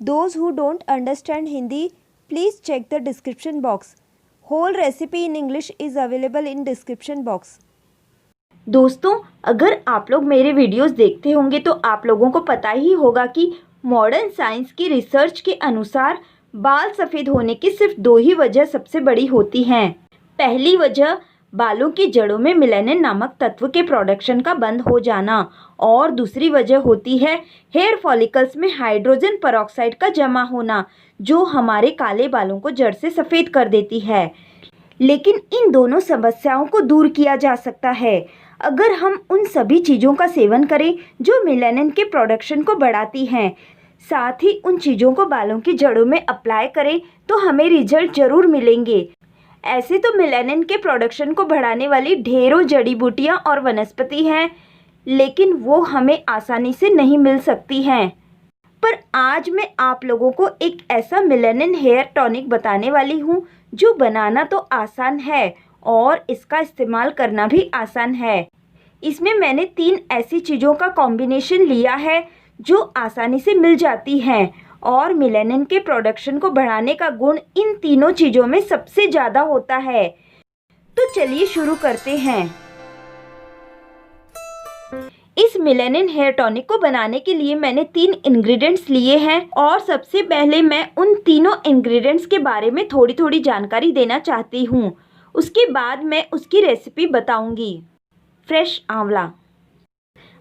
Those who don't understand Hindi, please check the description box. Whole recipe in English is available in description box. दोस्तों, अगर आप लोग मेरे videos देखते होंगे तो आप लोगों को पता ही होगा कि मॉडर्न साइंस की रिसर्च के अनुसार बाल सफ़ेद होने की सिर्फ 2 ही वजह सबसे बड़ी होती हैं। पहली वजह बालों की जड़ों में मेलानिन नामक तत्व के प्रोडक्शन का बंद हो जाना और दूसरी वजह होती है हेयर फॉलिकल्स में हाइड्रोजन परऑक्साइड का जमा होना, जो हमारे काले बालों को जड़ से सफ़ेद कर देती है। लेकिन इन दोनों समस्याओं को दूर किया जा सकता है अगर हम उन सभी चीज़ों का सेवन करें जो मेलानिन के प्रोडक्शन को बढ़ाती हैं। साथ ही उन चीज़ों को बालों की जड़ों में अप्लाई करें तो हमें रिजल्ट ज़रूर मिलेंगे। ऐसे तो मेलानिन के प्रोडक्शन को बढ़ाने वाली ढेरों जड़ी बूटियाँ और वनस्पति हैं, लेकिन वो हमें आसानी से नहीं मिल सकती हैं। पर आज मैं आप लोगों को एक ऐसा मेलानिन हेयर टॉनिक बताने वाली हूँ जो बनाना तो आसान है और इसका इस्तेमाल करना भी आसान है। इसमें मैंने 3 ऐसी चीज़ों का कॉम्बिनेशन लिया है जो आसानी से मिल जाती हैं और मेलानिन के प्रोडक्शन को बढ़ाने का गुण इन तीनों चीज़ों में सबसे ज़्यादा होता है। तो चलिए शुरू करते हैं। इस मेलानिन हेयर टॉनिक को बनाने के लिए मैंने 3 इंग्रेडिएंट्स लिए हैं और सबसे पहले मैं उन तीनों इंग्रेडिएंट्स के बारे में थोड़ी थोड़ी जानकारी देना चाहती हूँ। उसके बाद मैं उसकी रेसिपी बताऊंगी। फ्रेश आंवला।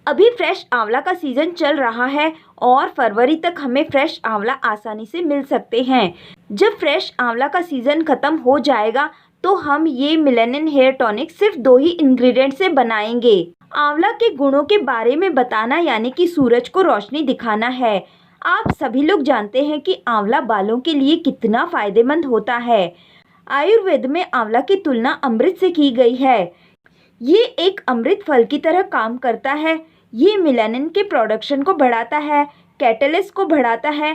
अभी फ्रेश आंवला का सीज़न चल रहा है और फरवरी तक हमें फ्रेश आंवला आसानी से मिल सकते हैं। जब फ्रेश आंवला का सीज़न ख़त्म हो जाएगा तो हम ये मेलानिन हेयर टॉनिक सिर्फ 2 ही इंग्रेडिएंट से बनाएंगे। आंवला के गुणों के बारे में बताना यानी कि सूरज को रोशनी दिखाना है। आप सभी लोग जानते हैं कि आंवला बालों के लिए कितना फ़ायदेमंद होता है। आयुर्वेद में आंवला की तुलना अमृत से की गई है। ये एक अमृत फल की तरह काम करता है। ये मेलानिन के प्रोडक्शन को बढ़ाता है, कैटलिस्ट को बढ़ाता है।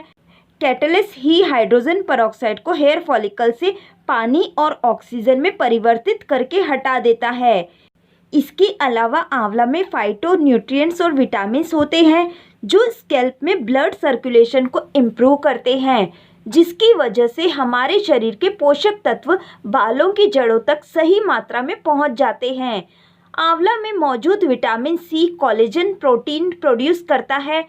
कैटलिस्ट ही हाइड्रोजन परऑक्साइड को हेयर फॉलिकल से पानी और ऑक्सीजन में परिवर्तित करके हटा देता है। इसके अलावा आंवला में फाइटो न्यूट्रिएंट्स और विटामिन्स होते हैं जो स्कैल्प में ब्लड सर्कुलेशन को इम्प्रूव करते हैं, जिसकी वजह से हमारे शरीर के पोषक तत्व बालों की जड़ों तक सही मात्रा में पहुंच जाते हैं। आंवला में मौजूद vitamin C collagen protein produce करता है।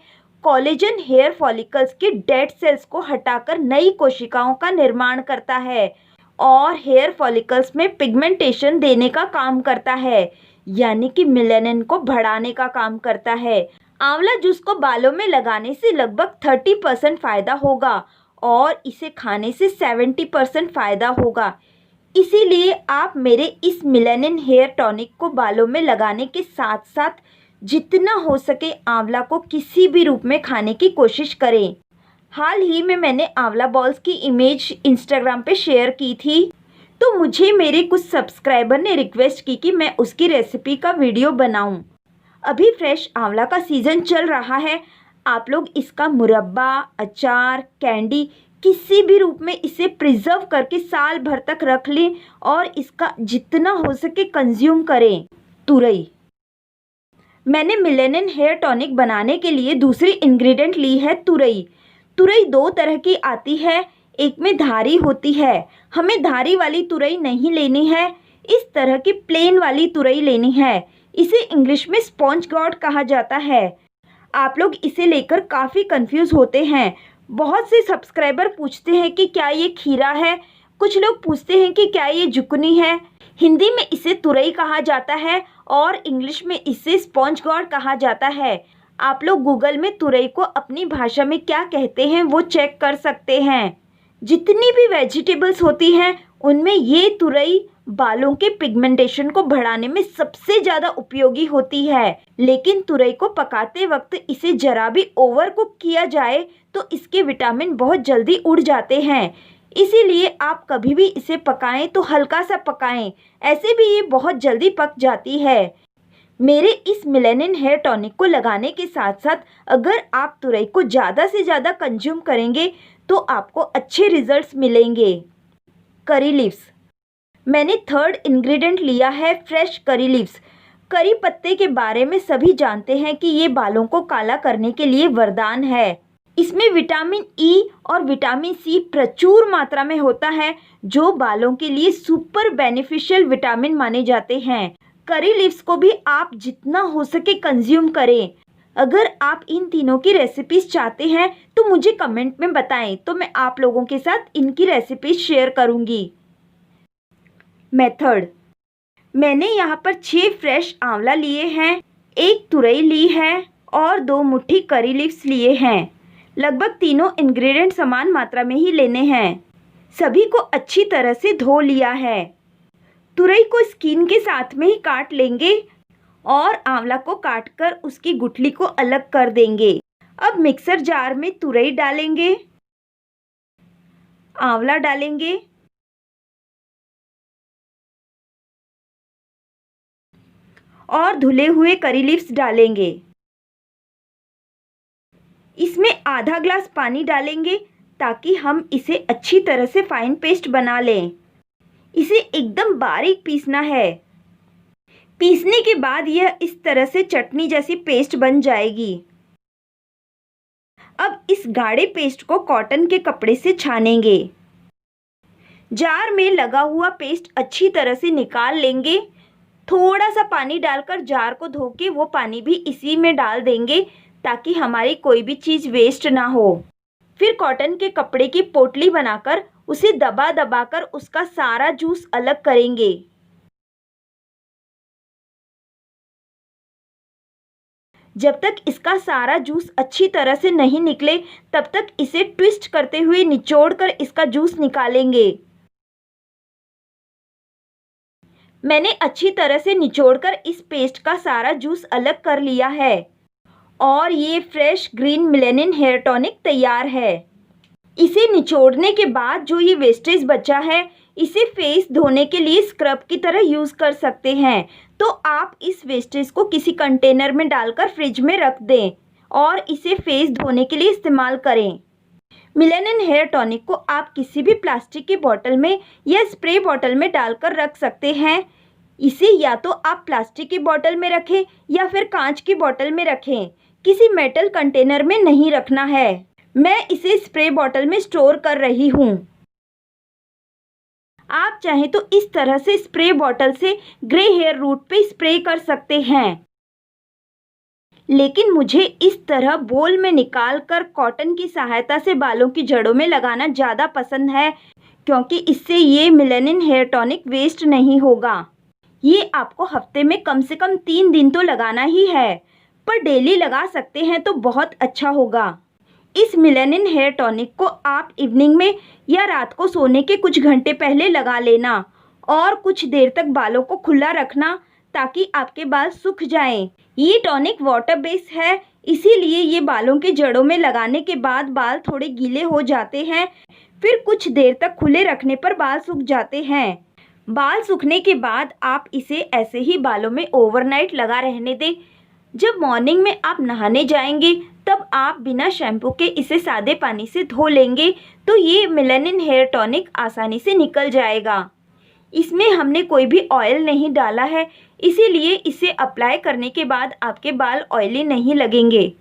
कोलेजन हेयर फॉलिकल्स के डेड सेल्स को हटाकर नई कोशिकाओं का निर्माण करता है और हेयर फॉलिकल्स में पिगमेंटेशन देने का काम करता है, यानी कि मेलानिन को बढ़ाने का काम करता है। आंवला जूस को बालों में लगाने से लगभग 30% फ़ायदा होगा और इसे खाने से 70% फ़ायदा होगा। इसीलिए आप मेरे इस मेलानिन हेयर टॉनिक को बालों में लगाने के साथ साथ जितना हो सके आंवला को किसी भी रूप में खाने की कोशिश करें। हाल ही में मैंने आंवला बॉल्स की इमेज इंस्टाग्राम पे शेयर की थी, तो मुझे मेरे कुछ सब्सक्राइबर ने रिक्वेस्ट की कि मैं उसकी रेसिपी का वीडियो बनाऊं। अभी फ्रेश आंवला का सीज़न चल रहा है। आप लोग इसका मुरब्बा, अचार, कैंडी किसी भी रूप में इसे प्रिजर्व करके साल भर तक रख लें और इसका जितना हो सके कंज्यूम करें। तुरई। मैंने मेलानिन हेयर टॉनिक बनाने के लिए दूसरी इंग्रेडिएंट ली है तुरई। तुरई 2 तरह की आती है, एक में धारी होती है। हमें धारी वाली तुरई नहीं लेनी है, इस तरह की प्लेन वाली तुरई लेनी है। इसे इंग्लिश में स्पॉन्ज गॉड कहा जाता है। आप लोग इसे लेकर काफ़ी कंफ्यूज होते हैं। बहुत से सब्सक्राइबर पूछते हैं कि क्या ये खीरा है, कुछ लोग पूछते हैं कि क्या ये जुकनी है। हिंदी में इसे तुरई कहा जाता है और इंग्लिश में इसे स्पॉन्ज गॉड कहा जाता है। आप लोग गूगल में तुरई को अपनी भाषा में क्या कहते हैं वो चेक कर सकते हैं। जितनी भी वेजिटेबल्स होती हैं उनमें ये तुरई बालों के पिगमेंटेशन को बढ़ाने में सबसे ज़्यादा उपयोगी होती है। लेकिन तुरई को पकाते वक्त इसे जरा भी ओवर कुक किया जाए तो इसके विटामिन बहुत जल्दी उड़ जाते हैं। इसीलिए आप कभी भी इसे पकाएं तो हल्का सा पकाएं, ऐसे भी ये बहुत जल्दी पक जाती है। मेरे इस मेलानिन हेयर टॉनिक को लगाने के साथ साथ अगर आप तुरई को ज़्यादा से ज़्यादा कंज्यूम करेंगे तो आपको अच्छे रिजल्ट्स मिलेंगे। Curry leaves. मैंने 3rd इंग्रेडिएंट लिया है फ्रेश करी लीव्स। करी पत्ते के बारे में सभी जानते हैं कि ये बालों को काला करने के लिए वरदान है। इसमें विटामिन ई और विटामिन सी प्रचुर मात्रा में होता है, जो बालों के लिए सुपर बेनिफिशियल विटामिन माने जाते हैं। करी लीव्स को भी आप जितना हो सके कंज्यूम करें। अगर आप इन तीनों की रेसिपीज चाहते हैं तो मुझे कमेंट में बताएं, तो मैं आप लोगों के साथ इनकी रेसिपीज शेयर करूंगी। मेथड, मैंने यहाँ पर 6 फ्रेश आंवला लिए हैं, 1 तुरई ली है और 2 मुट्ठी करी लीव्स लिए हैं। लगभग तीनों इंग्रेडिएंट समान मात्रा में ही लेने हैं। सभी को अच्छी तरह से धो लिया है। तुरई को स्किन के साथ में ही काट लेंगे और आंवला को काटकर उसकी गुठली को अलग कर देंगे। अब मिक्सर जार में तुरई डालेंगे, आंवला डालेंगे और धुले हुए करी लीव्स डालेंगे। इसमें आधा ग्लास पानी डालेंगे ताकि हम इसे अच्छी तरह से फाइन पेस्ट बना लें। इसे एकदम बारीक पीसना है। पीसने के बाद यह इस तरह से चटनी जैसी पेस्ट बन जाएगी। अब इस गाढ़े पेस्ट को कॉटन के कपड़े से छानेंगे। जार में लगा हुआ पेस्ट अच्छी तरह से निकाल लेंगे। थोड़ा सा पानी डालकर जार को धो के वो पानी भी इसी में डाल देंगे ताकि हमारी कोई भी चीज़ वेस्ट ना हो। फिर कॉटन के कपड़े की पोटली बनाकर उसे दबा दबा कर उसका सारा जूस अलग करेंगे। जब तक इसका सारा जूस अच्छी तरह से नहीं निकले तब तक इसे ट्विस्ट करते हुए निचोड़कर इसका जूस निकालेंगे। मैंने अच्छी तरह से निचोड़कर इस पेस्ट का सारा जूस अलग कर लिया है और ये fresh green melanin hair tonic तैयार है। इसे निचोड़ने के बाद जो ये वेस्टेज बचा है, इसे फेस धोने के लिए स्क्रब की तरह यूज़ कर सकते हैं। तो आप इस वेस्टेज को किसी कंटेनर में डालकर फ्रिज में रख दें और इसे फेस धोने के लिए इस्तेमाल करें। मेलेनिन हेयर टॉनिक को आप किसी भी प्लास्टिक की बोतल में या स्प्रे बोतल में डालकर रख सकते हैं। इसे या तो आप प्लास्टिक की बोतल में रखें या फिर कांच की बोतल में रखें। किसी मेटल कंटेनर में नहीं रखना है। मैं इसे स्प्रे बोतल में स्टोर कर रही हूँ। आप चाहें तो इस तरह से स्प्रे बोतल से ग्रे हेयर रूट पे स्प्रे कर सकते हैं, लेकिन मुझे इस तरह बोल में निकालकर कॉटन की सहायता से बालों की जड़ों में लगाना ज़्यादा पसंद है, क्योंकि इससे ये मेलेनिन हेयर टॉनिक वेस्ट नहीं होगा। ये आपको हफ्ते में कम से कम 3 दिन तो लगाना ही है, पर डेली लगा सकते हैं तो बहुत अच्छा होगा। इस मेलेनिन हेयर टॉनिक को आप इवनिंग में या रात को सोने के कुछ घंटे पहले लगा लेना और कुछ देर तक बालों को खुला रखना ताकि आपके बाल सूख जाएं। ये टॉनिक वाटर बेस है, इसीलिए ये बालों के जड़ों में लगाने के बाद बाल थोड़े गीले हो जाते हैं, फिर कुछ देर तक खुले रखने पर बाल सूख जाते हैं। बाल सूखने के बाद आप इसे ऐसे ही बालों में ओवरनाइट लगा रहने दें। जब मॉर्निंग में आप नहाने जाएंगे तब आप बिना शैम्पू के इसे सादे पानी से धो लेंगे तो ये मेलेनिन हेयर टॉनिक आसानी से निकल जाएगा। इसमें हमने कोई भी ऑयल नहीं डाला है, इसीलिए इसे अप्लाई करने के बाद आपके बाल ऑयली नहीं लगेंगे।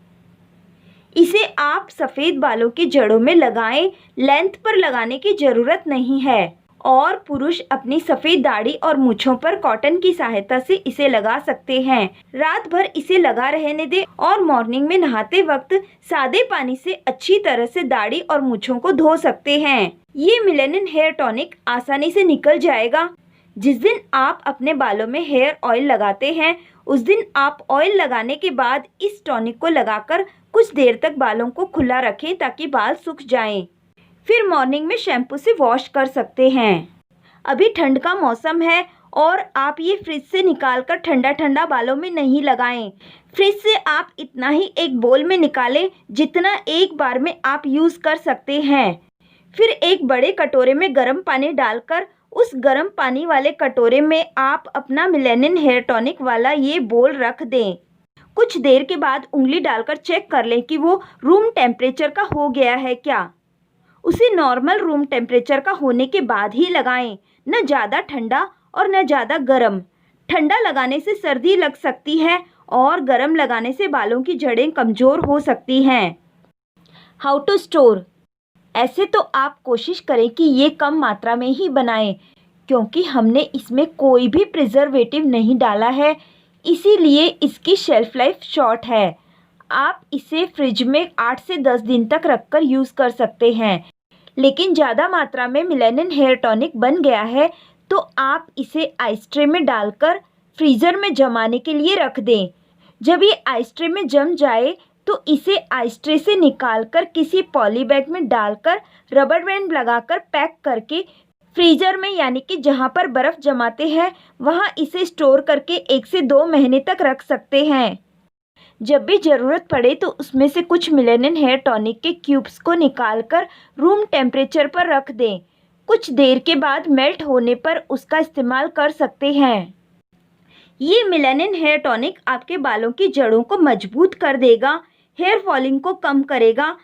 इसे आप सफ़ेद बालों की जड़ों में लगाएं, लेंथ पर लगाने की ज़रूरत नहीं है। और पुरुष अपनी सफ़ेद दाढ़ी और मूंछों पर कॉटन की सहायता से इसे लगा सकते हैं। रात भर इसे लगा रहने दें और मॉर्निंग में नहाते वक्त सादे पानी से अच्छी तरह से दाढ़ी और मूंछों को धो सकते हैं। ये मेलेनिन हेयर टॉनिक आसानी से निकल जाएगा। जिस दिन आप अपने बालों में हेयर ऑयल लगाते हैं उस दिन आप ऑयल लगाने के बाद इस टॉनिक को लगाकर कुछ देर तक बालों को खुला रखें ताकि बाल सूख जाएं। फिर मॉर्निंग में शैम्पू से वॉश कर सकते हैं। अभी ठंड का मौसम है और आप ये फ्रिज से निकालकर ठंडा ठंडा बालों में नहीं लगाएं। फ्रिज से आप इतना ही एक बोल में निकालें जितना एक बार में आप यूज़ कर सकते हैं। फिर एक बड़े कटोरे में गर्म पानी डालकर उस गर्म पानी वाले कटोरे में आप अपना मेलेनिन हेयर टॉनिक वाला ये बोल रख दें। कुछ देर के बाद उंगली डालकर चेक कर लें कि वो रूम टेम्परेचर का हो गया है क्या। उसे नॉर्मल रूम टेम्परेचर का होने के बाद ही लगाएं, न ज़्यादा ठंडा और न ज़्यादा गर्म। ठंडा लगाने से सर्दी लग सकती है और गर्म लगाने से बालों की जड़ें कमज़ोर हो सकती हैं। How to store. ऐसे तो आप कोशिश करें कि ये कम मात्रा में ही बनाएं, क्योंकि हमने इसमें कोई भी प्रिजर्वेटिव नहीं डाला है, इसीलिए इसकी शेल्फ लाइफ शॉर्ट है। आप इसे फ्रिज में 8 से 10 दिन तक रखकर यूज़ कर सकते हैं। लेकिन ज़्यादा मात्रा में मेलानिन हेयर टॉनिक बन गया है तो आप इसे आइस ट्रे में डालकर फ्रीज़र में जमाने के लिए रख दें। जब ये आइस ट्रे में जम जाए तो इसे आइस ट्रे से निकालकर किसी पॉली बैग में डालकर रबर बैंड लगाकर पैक करके फ्रीज़र में, यानी कि जहाँ पर बर्फ़ जमाते हैं वहाँ इसे स्टोर करके 1 से 2 महीने तक रख सकते हैं। जब भी ज़रूरत पड़े तो उसमें से कुछ मेलानिन हेयर टॉनिक के क्यूब्स को निकालकर रूम टेम्परेचर पर रख दें। कुछ देर के बाद मेल्ट होने पर उसका इस्तेमाल कर सकते हैं। ये मेलानिन हेयर टॉनिक आपके बालों की जड़ों को मजबूत कर देगा, हेयर फॉलिंग को कम करेगा।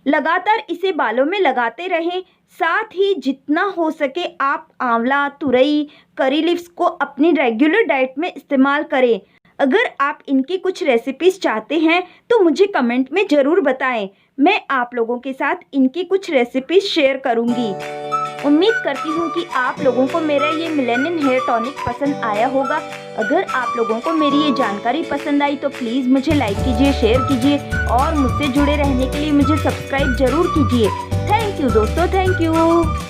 लगातार इसे बालों में लगाते रहें। साथ ही जितना हो सके आप आंवला, तुरई, करी लीव्स को अपनी रेगुलर डाइट में इस्तेमाल करें। अगर आप इनकी कुछ रेसिपीज़ चाहते हैं तो मुझे कमेंट में ज़रूर बताएं। मैं आप लोगों के साथ इनकी कुछ रेसिपीज़ शेयर करूंगी। उम्मीद करती हूँ कि आप लोगों को मेरा ये मेलानिन हेयर टॉनिक पसंद आया होगा। अगर आप लोगों को मेरी ये जानकारी पसंद आई तो प्लीज़ मुझे लाइक कीजिए, शेयर कीजिए और मुझसे जुड़े रहने के लिए मुझे सब्सक्राइब ज़रूर कीजिए। थैंक यू दोस्तों, थैंक यू।